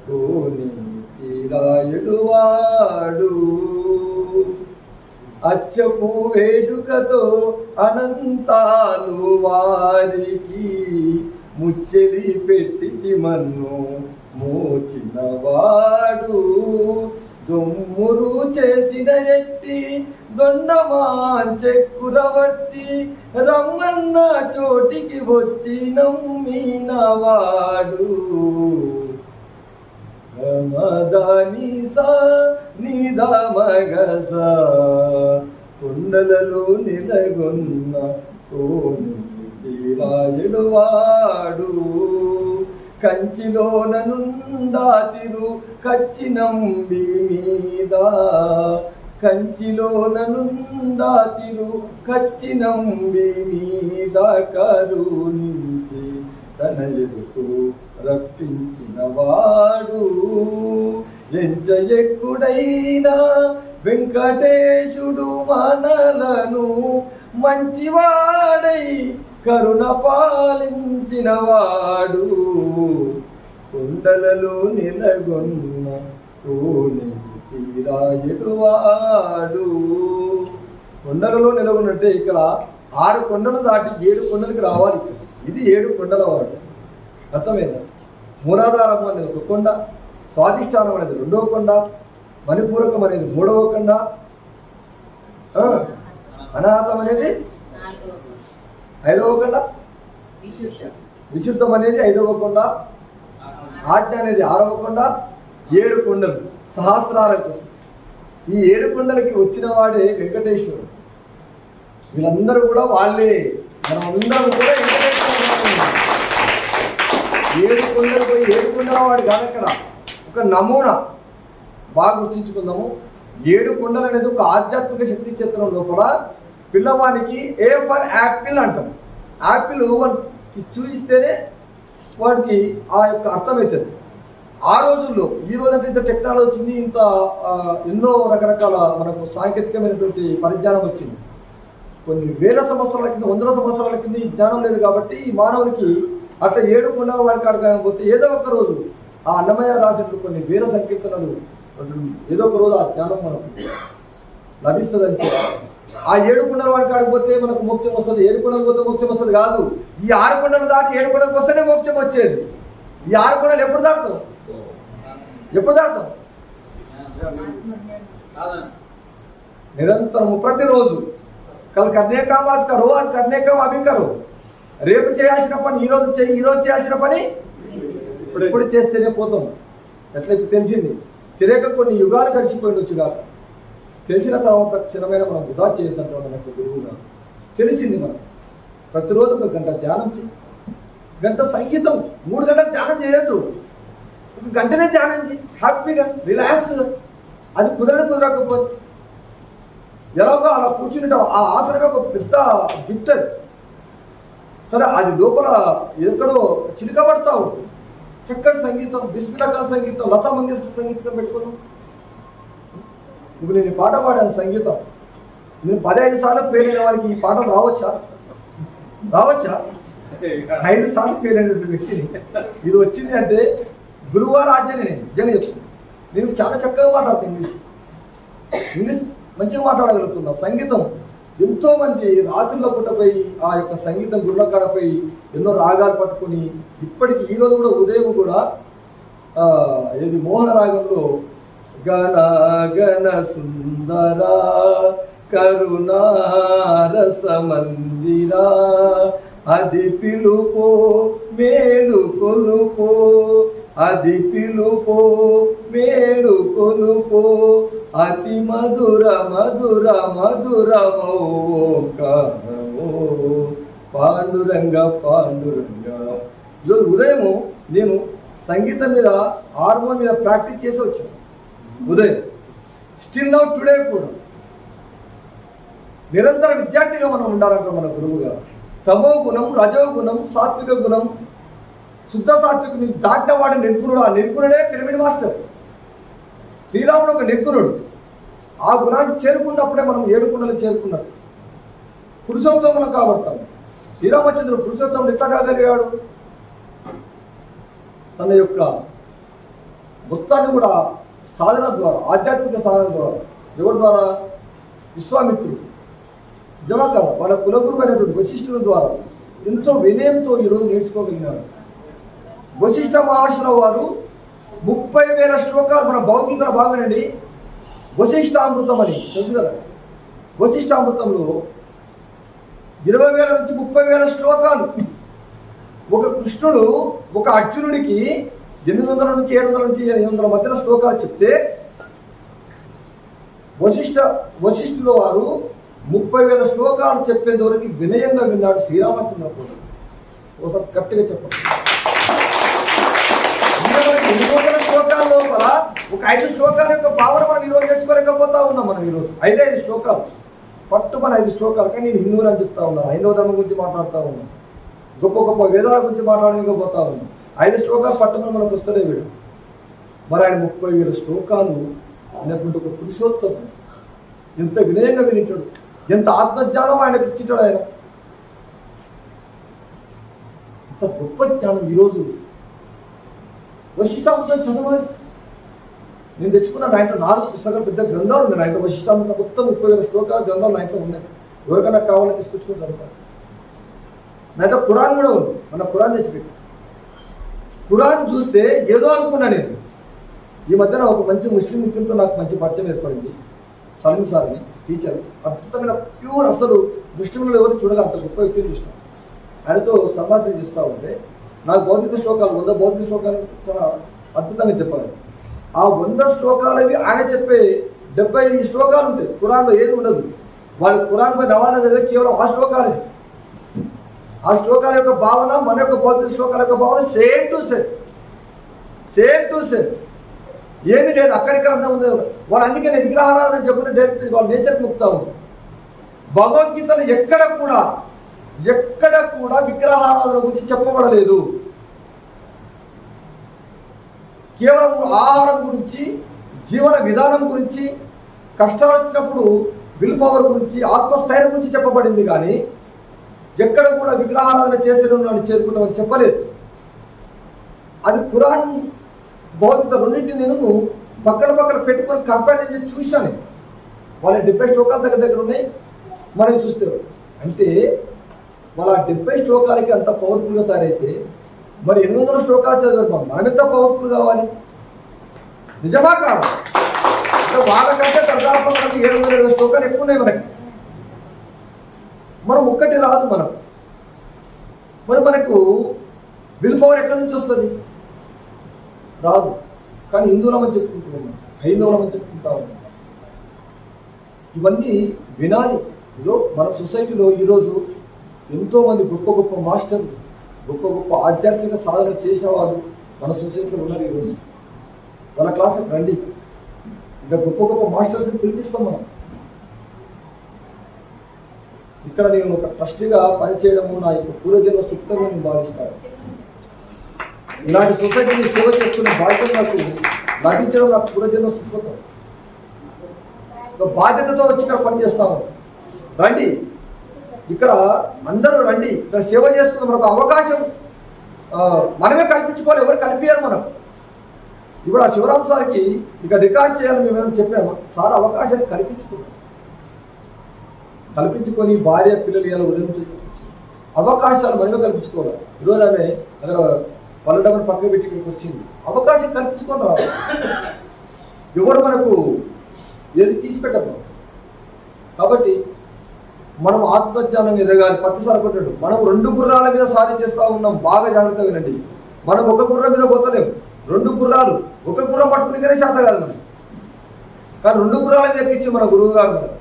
కోనేటి రాయుడువాడు అచ్చపు వేడుకతో అనంతాలు వారికి ముచ్చెలి పెట్టి మన్ను మోచినవాడు దొమ్మురు చేసిన ఎట్టి దొండమాంచెక్కురవర్తి రమ్మన్న చోటికి వచ్చి నమ్మినవాడు రమదానిసా నిదమగస కొండలలో నెలగొన్న కోనేటి రాయుడువాడు కంచిలోన నుండాతిరు కచ్చినంబి మీద కంచిలోన నుండాతిరు కచ్చినంబి మీద కరుణించి తన ఎదుకు రప్పించినవాడు ఎంచ ఎక్కుడైనా వెంకటేశుడు మనలను మంచివాడై కరుణ పాలించినవాడు కొండలలో నెలగొన్న కోనేటి రాయుడువాడు కొండలలో నెలగొన్నంటే ఇక్కడ 6 కొండలు దాటి 7 కొండలకి రావాలి. ఇది 7 కొండల వాడు. అర్థమైందా? మూలాధారం అనేది 1 కొండ, స్వాధిష్టానం అనేది 2వ కొండ, మణిపూరకం అనేది 3వ కొండ, అనాథం అనేది 5వ కొండ, విశుద్ధం అనేది 5వ కొండ, ఆజ్ఞ అనేది 6వ కొండ, 7 కొండలు సహస్రాలకు వస్తాయి. ఈ 7 కొండలకి వచ్చిన వాడే వెంకటేశ్వరుడు. వీళ్ళందరూ కూడా వాళ్ళే, మనం అందరం కూడా 7 కొండలు పోయి 7 కొండల వాడు కాదు. అక్కడ ఒక నమూనా బాగా గుర్తించుకుందాము. 7 కొండలు అనేది ఒక ఆధ్యాత్మిక శక్తి చిత్రం లోపల పిల్లవానికి ఏ ఫర్ యాపిల్ అంటాం. యాపిల్ వానికి చూపిస్తేనే వాడికి ఆ యొక్క అర్థమవుతుంది. ఆ రోజుల్లో, ఈ రోజంటే ఇంత టెక్నాలజీ వచ్చింది, ఇంత ఎన్నో రకరకాల మనకు సాంకేతికమైనటువంటి పరిజ్ఞానం వచ్చింది. కొన్ని వేల సంవత్సరాల కింద, వందల సంవత్సరాల కింద ఈ జ్ఞానం లేదు కాబట్టి ఈ మానవునికి అట్లా 7 కొండల వారికి అడగకపోతే ఏదో ఒక రోజు ఆ అన్నమయ్య రాసినట్టు కొన్ని వేల సంకీర్తనలు ఏదో ఒక రోజు ఆ జ్ఞానం మనకు లభిస్తుందని చెప్పారు. ఆ 7 కొండల వాడికి ఆడకపోతే మనకు మోక్షం వస్తుంది. 7 కొండలు పోతే మోక్షం వస్తుంది కాదు. ఈ 6 కొండలు దాటి 7 కొండలకు వస్తేనే మోక్షం వచ్చేది. ఈ 6 కొండలు ఎప్పుడు దాటుతాం? నిరంతరము ప్రతిరోజు కల్ కర్నే కామ్ ఆజ్ కరో, ఆజ్ కర్నే కామ్ అభి కరో. రేపు చేయాల్సిన పని ఈరోజు చేయి, ఈరోజు చేయాల్సిన పని ఇప్పుడు చేస్తేనే పోతాం. ఎట్లా తెలిసింది? తెలియక కొన్ని యుగాలు గడిచిపోయిండొచ్చు కాక, తెలిసిన తర్వాత క్షణమైన మనం వృధా చేయొద్దంటే మనకు గురువుగా తెలిసింది. మనం ప్రతిరోజు 1 గంట ధ్యానం చేయి, గంట సంగీతం, 3 గంటలు ధ్యానం చేయొద్దు. 1 గంటనే ధ్యానం చేయి, హ్యాపీగా రిలాక్స్గా. అది కుదరకపోతే ఎలాగో అలా కూర్చుని ఆ ఆసనగా ఒక పెద్ద గిఫ్ట్ అది. సరే, అది లోపల ఎక్కడో చిలుకబడతా ఉంటుంది. చక్కటి సంగీతం, బిస్మిల్లాహ్ సంగీతం, లతా మంగేష్కర్ సంగీతం పెట్టుకున్నాం. ఇప్పుడు నేను పాట పాడాను సంగీతం, నేను 15 సార్లు ఫెయిల్ అయిన వారికి ఈ పాటలు రావచ్చా? 5 సార్లు ఫెయిల్ అయినటువంటి వ్యక్తిని ఇది వచ్చింది అంటే గురువారు ఆజ్ఞని. నేను నిజంగా చెప్తాను, నేను చాలా చక్కగా మాట్లాడతాను. ఇంగ్లీష్ మంచిగా మాట్లాడగలుగుతున్నా. సంగీతం ఎంతోమంది రాత్రుల్లో పుట్టపోయి ఆ యొక్క సంగీతం గురుల కాడపోయి ఎన్నో రాగాలు పట్టుకొని ఇప్పటికి ఈరోజు కూడా ఉదయం కూడా ఇది మోహన రాగంలో గణ గణ సుందర కరుణారస మందిరా అది పిలుపో మేలు కొలుపో అది పిలుపో మేలు కొలుపో అతి మధుర మధుర మధురమో పాండురంగ పాండురంగ. ఈరోజు ఉదయము నేను సంగీతం మీద హార్మోన్ మీద ప్రాక్టీస్ చేసి వచ్చాను ఉదయం. స్టిల్ నౌ టుడే కూడా నిరంతర విద్యార్థిగా మనం ఉండాలంట మన గురువుగా. తమో గుణం, రజో గుణం, సాత్విక గుణం, శుద్ధ సాత్వికుని దాటిన వాడు నిర్గుణుడు. ఆ నిర్గుణుడే పిరమిడ్ మాస్టర్. శ్రీరాముడు ఒక నిర్గుణుడు. ఆ గుణాన్ని చేరుకున్నప్పుడే మనం 7 గుణాలు చేరుకున్నట్టు పురుషోత్తములం కాబడతాం. శ్రీరామచంద్రుడు పురుషోత్తముడు ఎట్లా కాగలిగాడు? తన యొక్క మొత్తాన్ని కూడా సాధన ద్వారా, ఆధ్యాత్మిక సాధన ద్వారా. ఎవరి ద్వారా? విశ్వామిత్రుడు జమక వాళ్ళ కులగురువైనటువంటి వశిష్ఠుల ద్వారా ఎంతో వినయంతో ఈరోజు నేర్చుకోగలిగినాడు. వశిష్ఠ మహర్షుల వారు 30,000 శ్లోకాలు, మన భగవద్గీతలో భాగమేనండి వశిష్ఠామృతం అని తెలుసు కదా. వశిష్ఠామృతంలో 20,000 నుంచి 30,000 శ్లోకాలు. ఒక కృష్ణుడు ఒక అర్జునుడికి 800 నుంచి 700 నుంచి 800 మధ్యన శ్లోకాలు చెప్తే వశిష్ఠుల వారు 30,000 శ్లోకాలు చెప్పేంత వరకు వినయంగా విన్నాడు శ్రీరామచంద్ర కూడా. ఒకసారి గట్టిగా చెప్పండి. 800 శ్లోకాల లోపల ఒక 5 శ్లోకాల యొక్క భావన మనం ఈరోజు నేర్చుకోలేకపోతా ఉన్నాం. మనం ఈరోజు 5 శ్లోకాలు పట్టుమని 5 శ్లోకాలు. కానీ నేను హిందువులు అని చెప్తా ఉన్నాను, హైందవ ధర్మం గురించి మాట్లాడుతూ ఉన్నాను, గొప్ప గొప్ప వేదాల గురించి మాట్లాడలేకపోతా ఉన్నాం. 5 శ్లోకాలు పట్టుమని మనకు వస్తలే వీడు. మరి ఆయన 30,000 శ్లోకాలు అనేటువంటి ఒక పురుషోత్తముడు. ఎంత వినయంగా వినిటాడు, ఎంత ఆత్మజ్ఞానం ఆయనకు ఇచ్చింటాడు. ఆయన అంత గొప్ప జ్ఞానం. ఈరోజు వశిష్ఠామృతం చదవాలి. నేను తెచ్చుకున్న నా ఇంట్లో 4 పుస్తకాలు, పెద్ద గ్రంథాలు ఉన్నాయి నా ఇంట్లో. వశిష్ఠామృతం మొత్తం 30,000 శ్లోకాల గ్రంథాలు నా ఇంట్లో ఉన్నాయి. ఎవరికైనా కావాలని తీసుకొచ్చుకొని చదువుతాను. నా ఇంట్లో ఖురాన్ కూడా ఉంది. మన ఖురాన్ తెచ్చిపెట్టి ఖురాన్ చూస్తే ఏదో అనుకున్నా నేను. ఈ మధ్యన ఒక మంచి ముస్లిం మిత్రులతో నాకు మంచి పరిచయం ఏర్పడింది. సలీం సార్ అని టీచర్, అద్భుతమైన ప్యూర్, అసలు ముస్లింలు ఎవరు చూడాలి అంత గొప్ప వ్యక్తిని చూసినాం. ఆయనతో సంభాషణ చేస్తూ ఉంటే నాకు భౌతిక శ్లోకాలు 100 భౌతిక శ్లోకాలు చాలా అద్భుతంగా చెప్పాలి. ఆ 100 శ్లోకాలవి ఆయన చెప్పే 75 శ్లోకాలు ఉంటాయి. ఖురాన్లో ఏది ఉండదు. వాళ్ళు ఖురాన్పై నవాజా చదివే కేవలం ఆ శ్లోకాలే. ఆ శ్లోకాల యొక్క భావన, మన యొక్క భౌతిక శ్లోకాల యొక్క భావన సేమ్ టు సేమ్. ఏమీ లేదు, అక్కడిక్కడ అంతా ఉంది. వాళ్ళు అందుకే నేను విగ్రహారాధన చెప్పుకుంటే డైరెక్ట్ వాళ్ళ నేచర్కి ముక్తా ఉంది. భగవద్గీతలు ఎక్కడ కూడా విగ్రహారాధన గురించి చెప్పబడలేదు. కేవలం ఆహారం గురించి, జీవన విధానం గురించి, కష్టాలు వచ్చినప్పుడు విల్ పవర్ గురించి, ఆత్మస్థైర్యం గురించి చెప్పబడింది. కానీ ఎక్కడ కూడా విగ్రహారాధన చేస్తే నన్ను చేరుకుంటామని చెప్పలేదు. అది ఖురాన్, భగవద్గీత రెండింటిని నేను పక్కన పెట్టుకొని కంపేర్ చేసి చూసినాను. వాళ్ళ 70 శ్లోకాలు దగ్గర ఉన్నాయి. మనం చూస్తే అంటే వాళ్ళ 70 శ్లోకాలకి అంత పవర్ఫుల్గా తయారైతే మరి 800 శ్లోకాలు చదివారు. మనం ఎంత పవర్ఫుల్ కావాలి? నిజమా కాదు? వాళ్ళకంటే దాదాపు 720 శ్లోకాలు ఎక్కువ ఉన్నాయి మనకి. మనం ఒక్కటి రాదు మనం. మరి మనకు విల్ పవర్ ఎక్కడి నుంచి వస్తుంది? రాదు. కానీ హిందువులమని చెప్పుకుంటున్నాం, హైందవులమని చెప్పుకుంటా ఉన్నాం. ఇవన్నీ వినాలి. ఇదో మన సొసైటీలో ఈరోజు ఎంతోమంది గొప్ప గొప్ప మాస్టర్లు, గొప్ప గొప్ప ఆధ్యాత్మిక సాధన చేసిన వారు మన సొసైటీలో ఉన్నారు. ఈరోజు మన క్లాసుకి రండి. ఇంకా గొప్ప గొప్ప మాస్టర్స్ని పిలిపిస్తాం మనం. ఇక్కడ నేను ఒక ట్రస్టీగా పనిచేయడము నా యొక్క పూర్వజన్మ సుఖంగా నేను భావిస్తాను. ఇలాంటి సొసైటీని సేవ చేస్తున్న బాధ్యత నాకు లభించడం నాకు పూర్వజన్మ సుఖం. బాధ్యతతో వచ్చి ఇక్కడ పనిచేస్తాము. రండి, ఇక్కడ అందరూ రండి. ఇక్కడ సేవ చేసుకున్న మనకు అవకాశం మనమే కల్పించుకోవాలి, ఎవరు కల్పించారు మనం. ఇప్పుడు ఆ శివరాం సార్కి ఇక రికార్డ్ చేయాలని మేమేమో చెప్పాము. సార్ అవకాశాన్ని కల్పించుకొని భార్య పిల్లలు ఇలా ఉదయం అవకాశాలు మనమే కల్పించుకోవాలి. ఈరోజు ఆమె అక్కడ పల్లెటూరు పక్కన పెట్టి ఇక్కడికి వచ్చింది. అవకాశం కల్పించుకొని రావాలి. ఎవరు మనకు ఏది తీసి పెట్టరు. కాబట్టి మనం ఆత్మజ్ఞానం ఎదగాలి. ప్రతిసారి కొట్టాడు. మనం 2 గుర్రాల మీద సారి చేస్తూ ఉన్నాం. బాగా జాగ్రత్తగా వినండి. మనం ఒక గుర్రం మీద పోతలేము. 2 గుర్రాలు, ఒక గుర్రం పట్టుకుని కానీ శాత కాదు మనం. కానీ 2 గుర్రాల మీద ఎక్కించి మన గురువు గారు మనం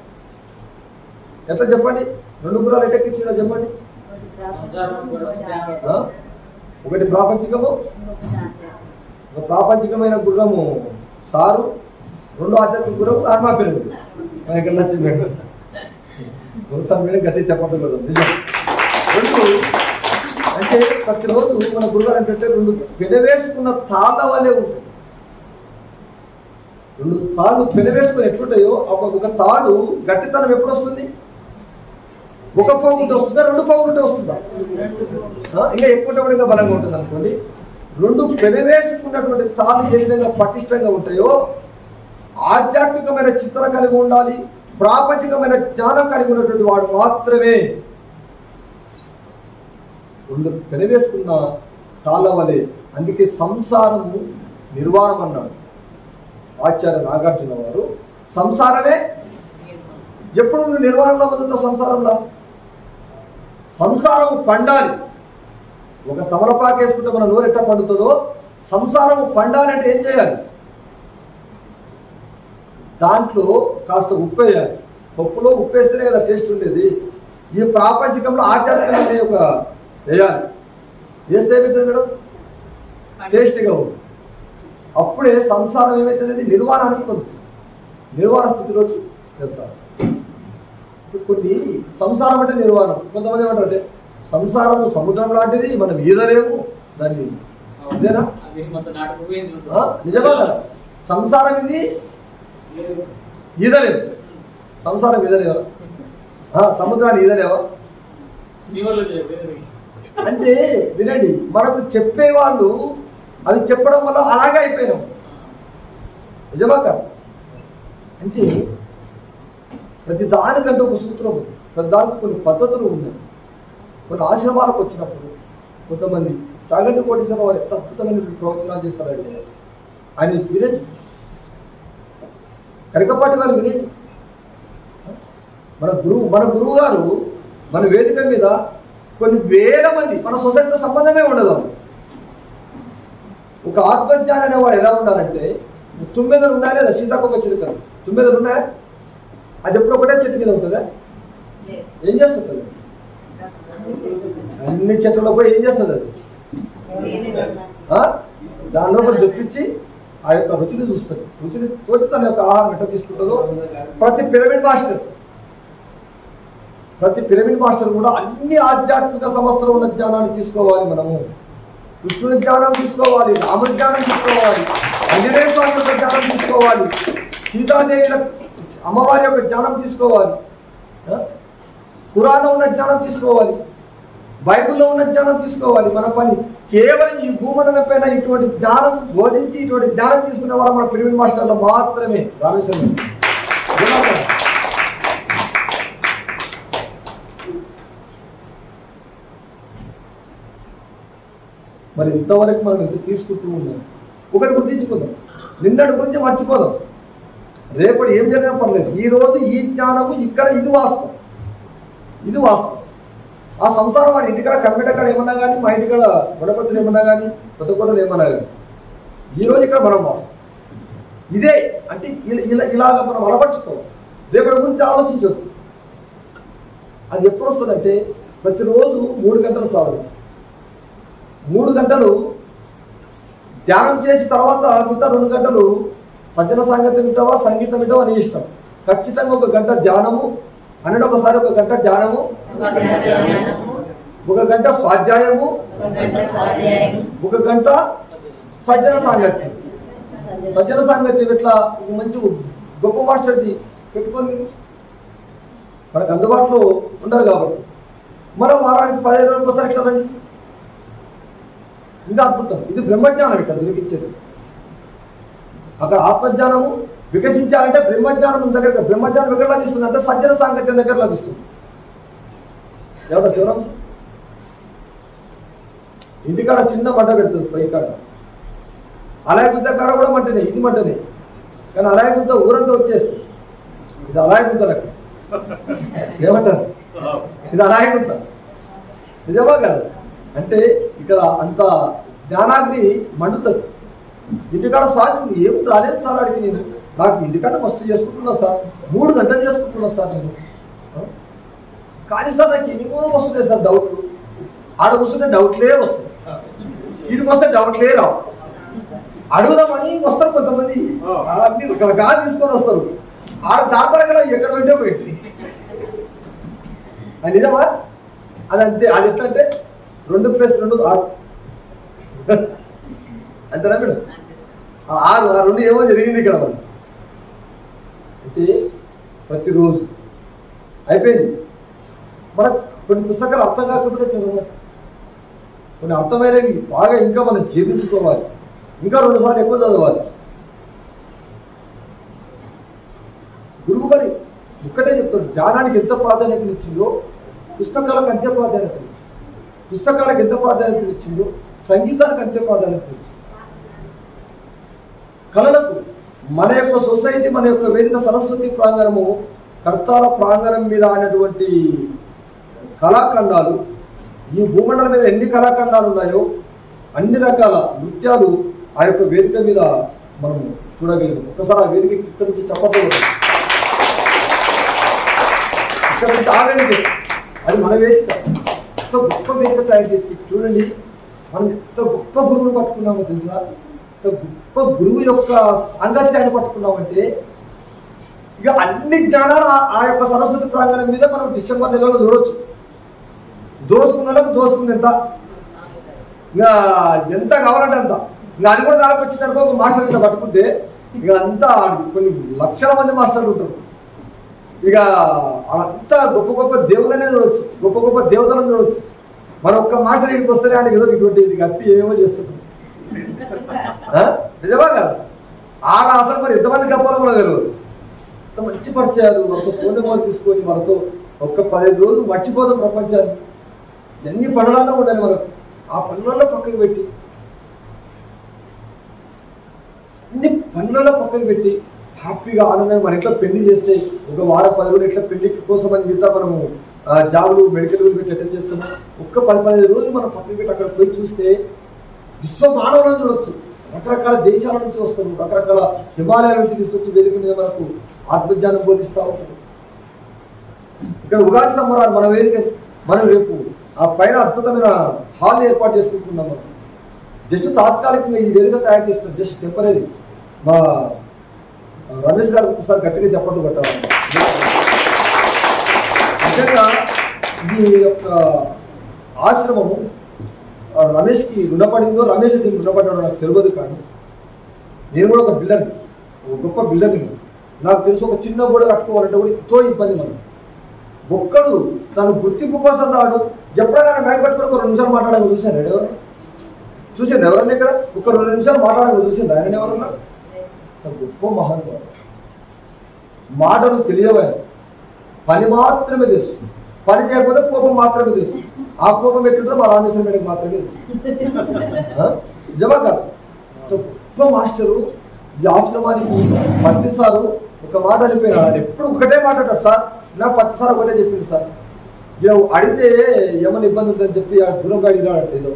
ఎట్లా చెప్పండి? 2 గుర్రాలు ఎట్లా ఎక్కించినా చెప్పండి. ఒకటి ప్రాపంచికము, ఒక ప్రాపంచికమైన గుర్రము సారు, 2 ఆధ్యాత్మిక గుర్రము ఆత్మాపిల్లలు. ఇక్కడ నచ్చింది ఒకసారి మీద గట్టి చెప్పడం కదా. నిజం 2 అంటే ప్రతిరోజు మన గురుగారు ఏంటంటే 2 పెనవేసుకున్న తాళ్ళ వల్లే ఉంటాయి. 2 తాళ్ళు పెనవేసుకుని ఎట్లుంటాయో ఒక తాడు గట్టితనం ఎప్పుడు వస్తుంది? ఒక పోగుంటే వస్తుందా, 2 పోగుంటే వస్తుందా? ఇంకా ఎక్కువ ఇంకా బలంగా ఉంటుంది అనుకోండి. 2 పెనవేసుకున్నటువంటి తాళ్ళు ఏ విధంగా పటిష్టంగా ఉంటాయో ఆధ్యాత్మికమైన చిత్రం కలిగి ఉండాలి. ప్రాపంచికమైన జ్ఞానం కలిగి ఉన్నటువంటి వాడు మాత్రమే 2 పెనవేసుకున్న తాళ్ళ వలె. అందుకే సంసారము నిర్వాణం అన్నాడు ఆచార్య నాగార్జున వారు. సంసారమే ఎప్పుడు నువ్వు నిర్వాణంలో పొందుతావు? సంసారంలో సంసారం పండాలి. ఒక తమలపాకు వేసుకుంటే మన నోరు ఎట్లా పండుతుందో సంసారం పండాలి అంటే ఏం చేయాలి? దాంట్లో కాస్త ఉప్పు వేయాలి. పప్పులో ఉప్పు వేస్తేనే కదా టేస్ట్ ఉండేది. ఈ ప్రాపంచికంలో ఆధ్యాత్మికంగా ఒక వేయాలి. వేస్తే ఏమవుతుంది మేడం? టేస్ట్గా ఉంది. అప్పుడే సంసారం ఏమవుతుంది? నిర్వాణానికి పొందుతుంది. నిర్వాణ స్థితిలోకి వెళ్తారు. కొన్ని సంసారం అంటే నిర్వాణం. కొంతమంది ఏమంటారంటే సంసారం సముద్రం లాంటిది, మనం ఈదలేము దాన్ని. ఇదేనా? నిజమా కదా? సంసారం ఇది ఈదలేము. సంసారం ఈదలేవా? సముద్రాన్ని ఈదలేవా? అంటే వినండి, మనకు చెప్పేవాళ్ళు అవి చెప్పడం వల్ల అలాగే అయిపోయినాం. నిజమా కదా? అంటే ప్రతి దానికంటే ఒక సూత్రం ఉంది. ప్రతి దానికి కొన్ని పద్ధతులు ఉన్నాయి. కొన్ని ఆశ్రమాలకు వచ్చినప్పుడు కొంతమంది చాగంటి కోటేశ్వర వారు ఎంత అద్భుతమైన ప్రవచనాలు చేస్తారంటే ఆయన వినండి, కనకపాటి గారు వినండి. మన గురువు గారు మన వేదిక మీద కొన్ని వేల మంది, మన సొసైటీతో సంబంధమే ఉండదు. ఒక ఆత్మజ్ఞానం అనేవాడు ఎలా ఉండాలంటే 9 ఉన్నాయా లేదా? సీతాకోక చిలుకలు 9 ఉన్నాయా? అది ఎప్పుడు ఒకటే చెట్టు మీద ఉంటుందా? ఏం చేస్తుంది? అన్ని చెట్లలో పోయి ఏం చేస్తుంది? అది దాని లోపల చెప్పించి ఆ యొక్క రుచిని చూస్తుంది. రుచిని తోటి తన యొక్క ఆహారం ఎట్లా తీసుకుంటుందో ప్రతి పిరమిడ్ మాస్టర్ కూడా అన్ని ఆధ్యాత్మిక సంవత్సరం ఉన్న జ్ఞానాన్ని తీసుకోవాలి. మనము కృష్ణుని జ్ఞానం తీసుకోవాలి, రాముడి జ్ఞానం తీసుకోవాలి, ఆంజనేయ స్వామి యొక్క జ్ఞానం తీసుకోవాలి, సీతాదేవి అమ్మవారి యొక్క జ్ఞానం తీసుకోవాలి, పురాణం ఉన్న జ్ఞానం తీసుకోవాలి, బైబిల్లో ఉన్న జ్ఞానం తీసుకోవాలి. మన పని కేవలం ఈ భూమండలం పైన ఇటువంటి జ్ఞానం బోధించి ఇటువంటి జ్ఞానం తీసుకునే వారు మన పిరమిడ్ మాస్టర్లు మాత్రమే. రామేశ్వరం మరి ఇంతవరకు మనం ఎంత తీసుకుంటూ ఉన్నాం. ఒకటి గుర్తించుకుందాం, నిన్నటి గురించి మర్చిపోదాం. రేపటి ఏం జరిగినా పర్లేదు. ఈరోజు ఈ జ్ఞానము ఇక్కడ ఇది వాస్తవం. ఆ సంసారం వాడి ఇంటికాడ కంప్యూటర్ కాడ ఏమన్నా కానీ, మా ఇంటికాడ గొడపత్రులు ఏమన్నా కానీ, కొత్త కోటలు ఏమన్నా కానీ, ఈరోజు ఇక్కడ మనం వాస్తవం ఇదే. అంటే ఇలాగ మనం అలవర్చుకోవాలి. రేపటి గురించి ఆలోచించదు. అది ఎప్పుడు వస్తుందంటే ప్రతిరోజు 3 గంటలు సాధించాలి. 3 గంటలు ధ్యానం చేసి తర్వాత మిగతా 2 గంటలు సజ్జన సంగీతం వింటావా, సంగీతం వింటావా నీ ఇష్టం. ఖచ్చితంగా 1 గంట ధ్యానము అనేది, ఒకసారి 1 గంట ధ్యానము, 1 గంట స్వాధ్యాయము, 1 గంట సజ్జన సాంగత్యం. సజ్జన సాంగత్యం ఇట్లా మంచి గొప్ప మాస్టర్ది పెట్టుకొని మనకు అందుబాటులో ఉండరు కాబట్టి మనం వారానికి 15 రోజులకు ఒకసారి ఇట్లా రండి. ఇంకా అద్భుతం. ఇది బ్రహ్మజ్ఞానం ఇక్కడ దొరికించేది. అక్కడ ఆత్మజ్ఞానము వికసించాలంటే బ్రహ్మజ్ఞానం దగ్గర, బ్రహ్మజ్ఞానం ఎక్కడ లభిస్తుంది అంటే సజ్జన సాంగత్యం దగ్గర లభిస్తుంది. ఎవరు శివరాంశ ఇంటికాడ చిన్న మంట పెడుతుంది పొయ్యి కాడ. అలాగే గుద్ద కాడ కూడా మంటనే, ఇది మంటనే. కానీ అలాగే గుద్ద ఊరంతా వచ్చేస్తుంది. ఇది అలాగే గుద్దలకు ఏమంటారు? ఇది అలాగే గుద్ద. నిజమా కాదు? అంటే ఇక్కడ అంత జ్ఞానాగ్ని మండుతుంది. ఇంటికాడ సార్ ఏం రాలేదు సార్ అడిగి నేను, నాకు ఇంటికాడ మస్తు చేసుకుంటున్నా సార్, 3 గంటలు చేసుకుంటున్నా సార్ నేను. కానీ సార్ నాకు ఎన్నో వస్తున్నాయి సార్ డౌట్లు. ఆడ కూర్చుంటే డౌట్లే వస్తాయి, వీడికి వస్తే డౌట్లే రావు. అడుగుదామని వస్తారు కొంతమంది, అన్ని రకరకాలు తీసుకొని వస్తారు. ఆడ దాటారు కదా ఎక్కడ పెట్టే పోయింది. అది నిజమా? అది అంతే. అది ఎట్లా అంటే 2+2 6 అంతేనా మేడం? 6 ఆ 2 ఏమో జరిగింది ఇక్కడ. మనం అంటే ప్రతిరోజు అయిపోయింది. మనకు కొన్ని పుస్తకాలు అర్థం కాకుండా చదవాలి, కొన్ని అర్థమైనవి బాగా ఇంకా మనం జీర్ణించుకోవాలి, ఇంకా 2 సార్లు ఎక్కువ చదవాలి. గురువు గారి ఒక్కటే చెప్తాడు, ధ్యానానికి ఎంత ప్రాధాన్యత ఇచ్చిందో పుస్తకాలకు అంతే ప్రాధాన్యత ఇచ్చింది, పుస్తకాలకు ఎంత ప్రాధాన్యత ఇచ్చిందో సంగీతానికి అంతే ప్రాధాన్యత ఇచ్చింది. కళలకు మన యొక్క సొసైటీ, మన యొక్క వేదిక సరస్వతి ప్రాంగణము, కర్తాల ప్రాంగణం మీద అనేటువంటి కళాఖండాలు, ఈ భూమండలం మీద ఎన్ని కళాఖండాలు ఉన్నాయో అన్ని రకాల నృత్యాలు ఆ యొక్క వేదిక మీద మనం చూడగలిగాం. ఒకసారి ఆ వేదిక ఇక్కడ నుంచి చెప్పకూడదు, ఇక్కడ నుంచి ఆ వేదిక, అది మన వేదిక. ఎంత గొప్ప వేదిక తయారు చేసి చూడండి. మనం ఎంత గొప్ప గురువును పట్టుకున్నామో తెలుసా? ఎంత గొప్ప గురువు యొక్క సాంగత్యాన్ని పట్టుకున్నామంటే ఇక అన్ని జ్ఞానాలు ఆ యొక్క సరస్వతి ప్రాంగణం మీద మనం డిసెంబర్ నెలలో చూడవచ్చు. దోసుకున్నలకు దోసుకుంది ఎంత, ఇంకా ఎంత కావాలంటే అంత. ఇంకా అది కూడా దానికి వచ్చిందనుకో, ఒక మాస్టర్ ఇట్లా పట్టుకుంటే ఇక అంతా కొన్ని లక్షల మంది మాస్టర్లు ఉంటారు. ఇక అంతా గొప్ప గొప్ప దేవులనే చూడవచ్చు, గొప్ప గొప్ప దేవతలను చూడవచ్చు. మన ఒక్క మాస్టర్ ఇంటికి వస్తేనే ఆయనకి ఏదో ఇటువంటి కప్పి ఏమేమో చేస్తుంటాం. నిజమా కాదు? ఆడ అసలు మరి ఎంతమంది గప్పాలో మనకు తెలియదు. ఎంత మంచి పరిచయాలు, మనతో ఫోన్ నెంబర్ తీసుకొని మనతో ఒక్క 15 రోజులు మర్చిపోతాం ప్రపంచాన్ని. ఎన్ని పనులన్నా ఉండాలి మనకు, ఆ పనులలో పక్కకు పెట్టి, అన్ని పనులలో పక్కకు పెట్టి హ్యాపీగా ఆనందంగా మన ఇంట్లో పెళ్లి చేస్తే ఒక వారం 10 రోజులు ఇట్లా పెళ్లి కోసం అని మిగతా మనము జాబులు మెడికల్ పెట్టి ఎట్లా చేస్తున్నాం. ఒక్క 10-15 రోజులు మనం పక్కకు పెట్టి అక్కడ పోయి చూస్తే విశ్వ మానవులను చూడవచ్చు. రకరకాల దేశాల నుంచి వస్తారు, రకరకాల హిమాలయాల నుంచి తీసుకొచ్చి వేదిక మీద మనకు ఆత్మజ్ఞానం బోధిస్తూ ఉంటారు. ఇక్కడ ఉగాది సంబరాలు మన వేదిక, మనం రేపు ఆ పైన అద్భుతమైన హాల్ ఏర్పాటు చేసుకుంటున్నాం. మనం జస్ట్ తాత్కాలికంగా ఈ వేదిక తయారు చేస్తున్నాం, జస్ట్ టెంపరీ. మా రమేష్ గారు ఒకసారి గట్టిగా చెప్పండి కొట్టాలి. నిజంగా ఈ యొక్క ఆశ్రమము రమేష్కి రుణపడిందో, రమేష్ దీనికి రుణపడ్డాడో నాకు తెలియదు. కానీ నేను కూడా ఒక బిల్డర్ని, ఒక గొప్ప బిల్డర్ని. నాకు తెలుసు, ఒక చిన్న గోడ కట్టుకోవాలంటే కూడా ఎంతో ఇబ్బంది. మనం ఒక్కడు తను గుర్తింపు కోసం రాడు. ఎప్పుడైనా బ్యాగ్ పట్టుకుని ఒక 2 నిమిషాలు మాట్లాడాలని చూశాను. ఎవరు చూసాను? ఎవరన్నా ఇక్కడ ఒక 2 నిమిషాలు మాట్లాడాలని చూసింది ఆయన ఎవరన్నా? గొప్ప మహానుభావుడు. మాటలు తెలియవని, పని మాత్రమే తెలుసు. పని చేయకపోతే కోపం మాత్రమే తెలుసు. ఆ కోపం ఎట్టుందో మా రామేశ్వరం మేడకి మాత్రమే తెలుసు. నిజమా కాదు? గొప్ప మాస్టరు. ఈ ఆశ్రమానికి ప్రతిసారు ఒక మాట అనిపోయినా, ఎప్పుడు ఒకటే మాట్లాడారు సార్. నాకు 10 సార్లు ఒకటే చెప్పింది సార్. ఇక అడిగితే ఏమైనా ఇబ్బంది ఉంటుందని చెప్పి ఆ దూరంగా అడిగినాడంటే, ఏదో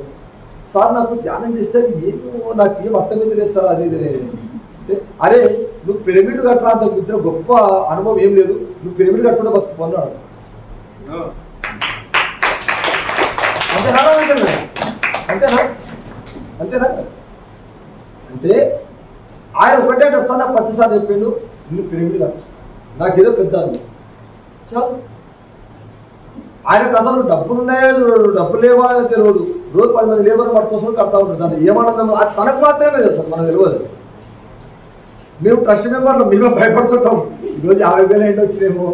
సార్ నాకు ధ్యానం చేస్తే ఏమో నాకు ఏం అర్థమైంది లేదు సార్, అది ఇది. అరే నువ్వు పిరమిడ్ కట్టరా, అంతకు మించిన గొప్ప అనుభవం ఏం లేదు, నువ్వు పిరమిడ్ కట్టుకుంటే బతుకున్నాడు. అంతేనా? అంతేనా? అంతేనా? అంటే ఆయన ఒకటే అంటారు సార్, నాకు 10 సార్లు చెప్పిండు నువ్వు పిరమిడ్ కట్టు, నాకేదో పెద్ద చాలు. ఆయనకు అసలు డబ్బులు ఉన్నాయో డబ్బులు లేవా అని తెలియదు. రోజు 10 మంది లేబర్ పట్టుకోసం కడతా ఉంటారు. దాన్ని ఏమానందం తనకు మాత్రమే తెలుసు, మనకు తెలియదు. మేము ట్రస్ట్ మెంబర్లు మేమే భయపడుతుంటాం. ఈరోజు 50,000 ఏంటి వచ్చినేమో,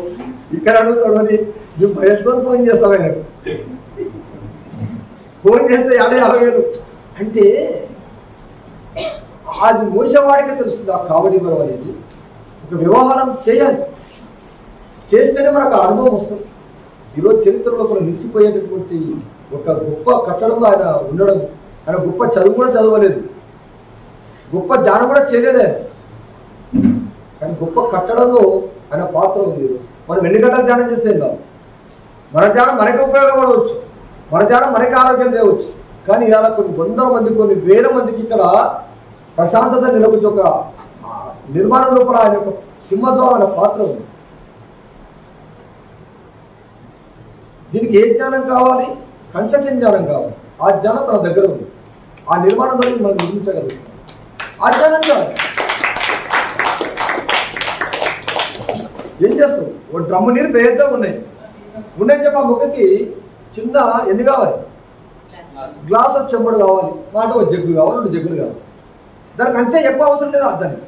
ఇక్కడ అడుగుతాడు అని మేము భయంతో ఫోన్ చేస్తాం. ఆయనకు ఫోన్ చేస్తే 50,000 అంటే అది మోసేవాడికే తెలుస్తుంది. ఆ కామెడీ బలం అనేది ఒక వ్యవహారం చేయాలి, చేస్తేనే మనకు అనుభవం వస్తుంది. ఈరోజు చరిత్రలో మనం నిలిచిపోయేటటువంటి ఒక గొప్ప కట్టడంలో ఆయన ఉండడం ఆయన గొప్ప చదువు కూడా చదవలేదు, గొప్ప ధ్యానం కూడా చేయలేదే, కానీ గొప్ప కట్టడంలో ఆయన పాత్ర ఉంది. మనం ఎన్ని గంటలు ధ్యానం చేస్తే కాదు, మన ధ్యానం మనకి ఉపయోగపడవచ్చు, మన ధ్యానం మనకి ఆరోగ్యం తేవచ్చు. కానీ ఇలా కొన్ని వందల మంది, కొన్ని వేల మందికి ఇక్కడ ప్రశాంతత నిలబడి ఒక నిర్మాణం లోపల ఆయన యొక్క సింహద్వారం అనే పాత్ర ఉంది. దీనికి ఏ జ్ఞానం కావాలి? కన్స్ట్రక్షన్ జ్ఞానం కావాలి. ఆ జ్ఞానం తన దగ్గర ఉంది. ఆ నిర్మాణం గురించి మనం నిర్మించగలుగుతాం. ఆ జ్ఞానం కావాలి. ఏం చేస్తాం? ఓ డ్రమ్ము నీరు పేరుతో ఉన్నాయని చెప్పి ఆ మొక్కకి చిన్న ఎన్ని కావాలి? గ్లాస్ చెంబుడు కావాలి, మాట ఒక జగ్గు కావాలి, 2 జగ్గులు కావాలి. దానికి అంతే ఎక్కువ అవసరం లేదు అర్థానికి.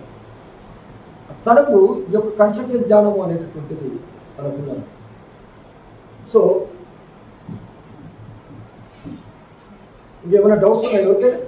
తనకు ఈ యొక్క కన్స్ట్రక్షన్ జ్ఞానము అనేటటువంటిది తనకున్నాను. సో ఇంకేమైనా డౌట్స్ ఉన్నాయి ఎవరికైనా?